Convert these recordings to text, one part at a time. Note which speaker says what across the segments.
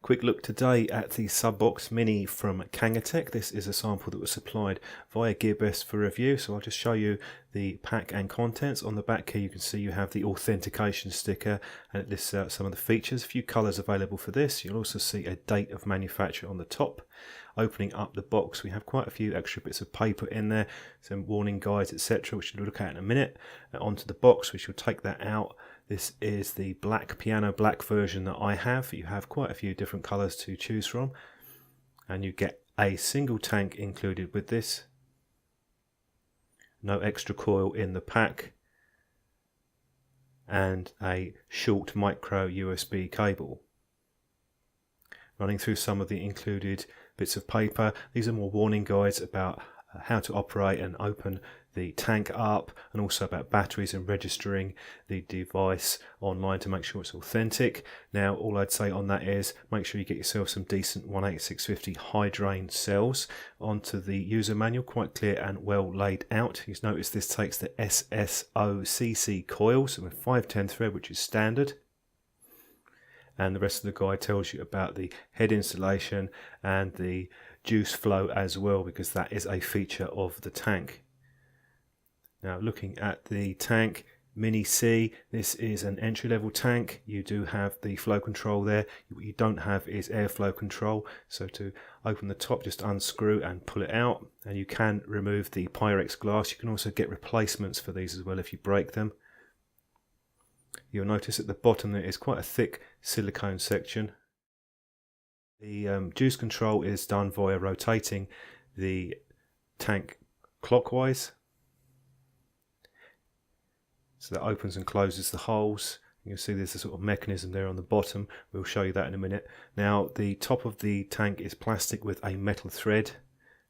Speaker 1: Quick look today at the SUBOX Mini from Kanger. This is a sample that was supplied via Gearbest for review, so I'll just show you the pack and contents. On the back here you can see you have the authentication sticker and it lists out some of the features. A few colours available for this. You'll also see a date of manufacture on the top. Opening up the box, we have quite a few extra bits of paper in there, some warning guides, etc., which we'll look at in a minute. Onto the box, we shall take that out. This is the black piano black version that I have. You have quite a few different colours to choose from, and you get a single tank included with this. No extra coil in the pack, and a short micro USB cable. Running through some of the included bits of paper, these are more warning guides about how to operate and open the tank up, and also about batteries and registering the device online to make sure it's authentic. Now all I'd say on that is make sure you get yourself some decent 18650 high drain cells. Onto the user manual, quite clear and well laid out. You'll notice this takes the SSOCC coils with 510 thread, which is standard. And the rest of the guide tells you about the head installation and the juice flow as well, because that is a feature of the tank. Now looking at the tank, Mini C, this is an entry-level tank. You do have the flow control there. What you don't have is airflow control. So to open the top, just unscrew and pull it out, and you can remove the Pyrex glass. You can also get replacements for these as well if you break them. You'll notice at the bottom there is quite a thick silicone section. The juice control is done via rotating the tank clockwise. So that opens and closes the holes. You'll see there's a sort of mechanism there on the bottom. We'll show you that in a minute. Now the top of the tank is plastic with a metal thread.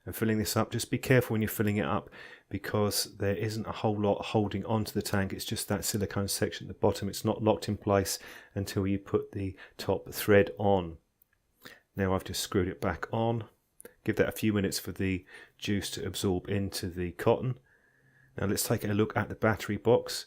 Speaker 1: And filling this up, just be careful when you're filling it up, because there isn't a whole lot holding onto the tank. It's just that silicone section at the bottom. It's not locked in place until you put the top thread on. Now I've just screwed it back on. Give that a few minutes for the juice to absorb into the cotton. Now let's take a look at the battery box.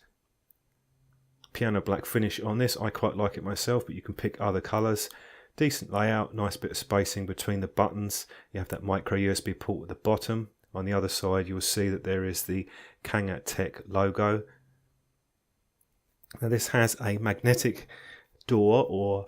Speaker 1: Piano black finish on this. I quite like it myself, but you can pick other colours. Decent layout, nice bit of spacing between the buttons. You have that micro USB port at the bottom. On the other side you'll see that there is the Kanger logo. Now this has a magnetic door or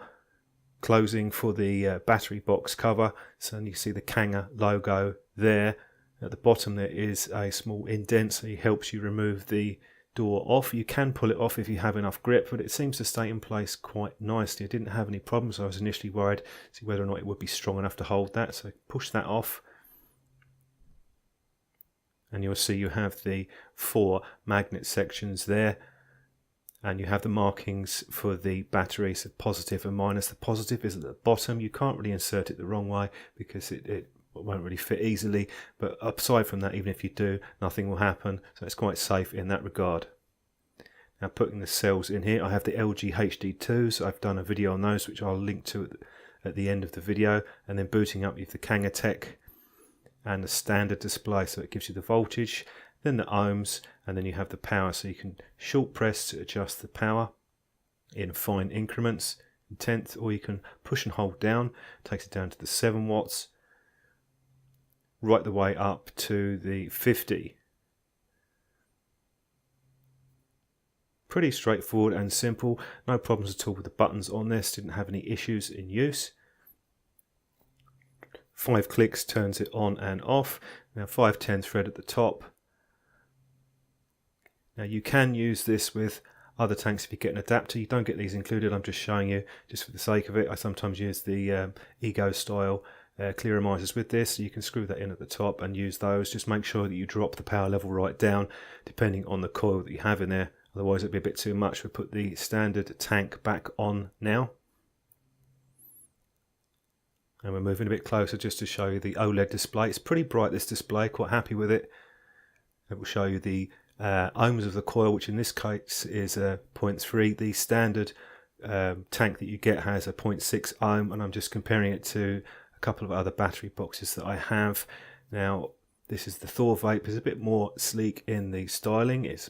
Speaker 1: closing for the battery box cover, so you see the Kanger logo there. At the bottom there is a small indent, so it helps you remove the door off. You can pull it off if you have enough grip, but it seems to stay in place quite nicely. I didn't have any problems. I was initially worried to see whether or not it would be strong enough to hold that, so push that off. And you'll see you have the 4 magnet sections there, and you have the markings for the batteries, so positive and minus. The positive is at the bottom. You can't really insert it the wrong way because it won't really fit easily, but aside from that, even if you do, nothing will happen, so it's quite safe in that regard. Now putting the cells in here, I have the LG HD2s. I've done a video on those which I'll link to at the end of the video, and then booting up with the Kanger and the standard display, so it gives you the voltage, then the ohms, and then you have the power, so you can short press to adjust the power in fine increments, in tenth, or you can push and hold down, takes it down to the 7 watts, right the way up to the 50. Pretty straightforward and simple, no problems at all with the buttons on this, didn't have any issues in use. 5 clicks turns it on and off. Now 510 thread at the top. Now you can use this with other tanks if you get an adapter. You don't get these included, I'm just showing you just for the sake of it. I sometimes use the Ego style Clearomizers with this, so you can screw that in at the top and use those. Just make sure that you drop the power level right down depending on the coil that you have in there, otherwise it'll be a bit too much. We'll put the standard tank back on now, and we're moving a bit closer just to show you the OLED display. It's pretty bright, this display, quite happy with it. It will show you the ohms of the coil, which in this case is 0.3. The standard tank that you get has a 0.6 ohm, and I'm just comparing it to a couple of other battery boxes that I have. Now This is the Thor Vape. It's a bit more sleek in the styling. It's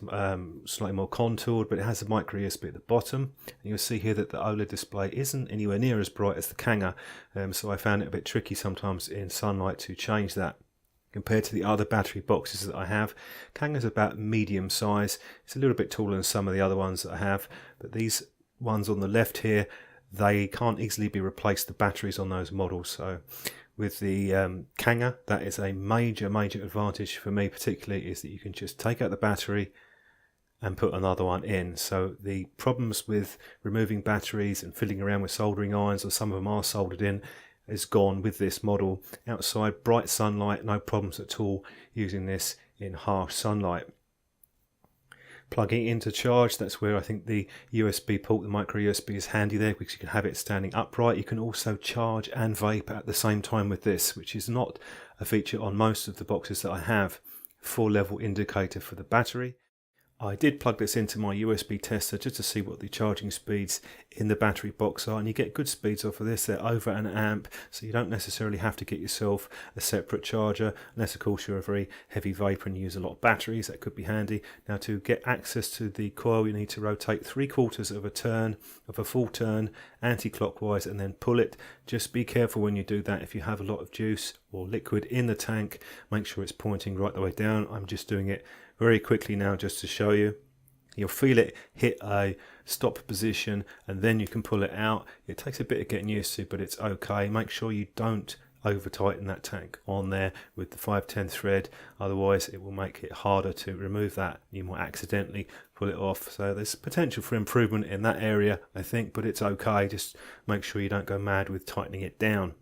Speaker 1: slightly more contoured, but it has a micro USB at the bottom. And you'll see here that the OLED display isn't anywhere near as bright as the Kanger, so I found it a bit tricky sometimes in sunlight to change that. Compared to the other battery boxes that I have, Kanger's about medium size. It's a little bit taller than some of the other ones that I have, but these ones on the left here, they can't easily be replaced, the batteries on those models. So with the Kanger, that is a major advantage for me particularly, is that you can just take out the battery and put another one in. So the problems with removing batteries and fiddling around with soldering irons, or some of them are soldered in, is gone with this model. Outside, bright sunlight, no problems at all using this in harsh sunlight. Plugging it into charge, that's where I think the USB port, the micro USB, is handy there, because you can have it standing upright. You can also charge and vape at the same time with this, which is not a feature on most of the boxes that I have. 4-level indicator for the battery. I did plug this into my USB tester just to see what the charging speeds in the battery box are, and you get good speeds off of this. They're over an amp, so you don't necessarily have to get yourself a separate charger, unless of course you're a very heavy vaper and use a lot of batteries. That could be handy. Now, to get access to the coil, you need to rotate 3/4 of a turn, of a full turn, anti-clockwise, and then pull it. Just be careful when you do that. If you have a lot of juice or liquid in the tank, make sure it's pointing right the way down. I'm just doing it very quickly now just to show you. You'll feel it hit a stop position, and then you can pull it out. It takes a bit of getting used to, but it's okay. Make sure you don't over tighten that tank on there with the 510 thread, otherwise it will make it harder to remove that. You might accidentally pull it off, so there's potential for improvement in that area, I think, but it's okay. Just make sure you don't go mad with tightening it down.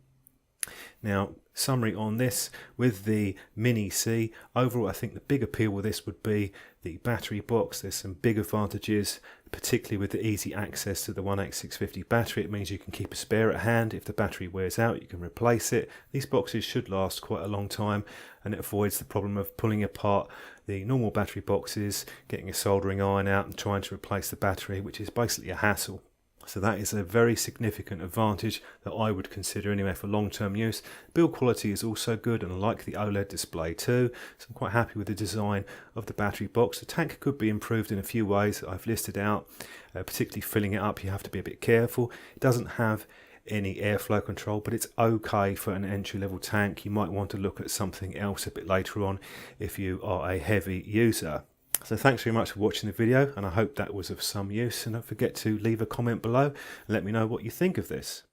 Speaker 1: Now, summary on this, with the Mini C, overall I think the big appeal with this would be the battery box. There's some big advantages, particularly with the easy access to the 18650 battery. It means you can keep a spare at hand. If the battery wears out, you can replace it. These boxes should last quite a long time, and it avoids the problem of pulling apart the normal battery boxes, getting a soldering iron out and trying to replace the battery, which is basically a hassle. So that is a very significant advantage that I would consider anyway for long-term use. Build quality is also good, and I like the OLED display too, so I'm quite happy with the design of the battery box. The tank could be improved in a few ways that I've listed out, particularly filling it up. You have to be a bit careful. It doesn't have any airflow control, but it's okay for an entry-level tank. You might want to look at something else a bit later on if you are a heavy user. So thanks very much for watching the video, and I hope that was of some use, and don't forget to leave a comment below and let me know what you think of this.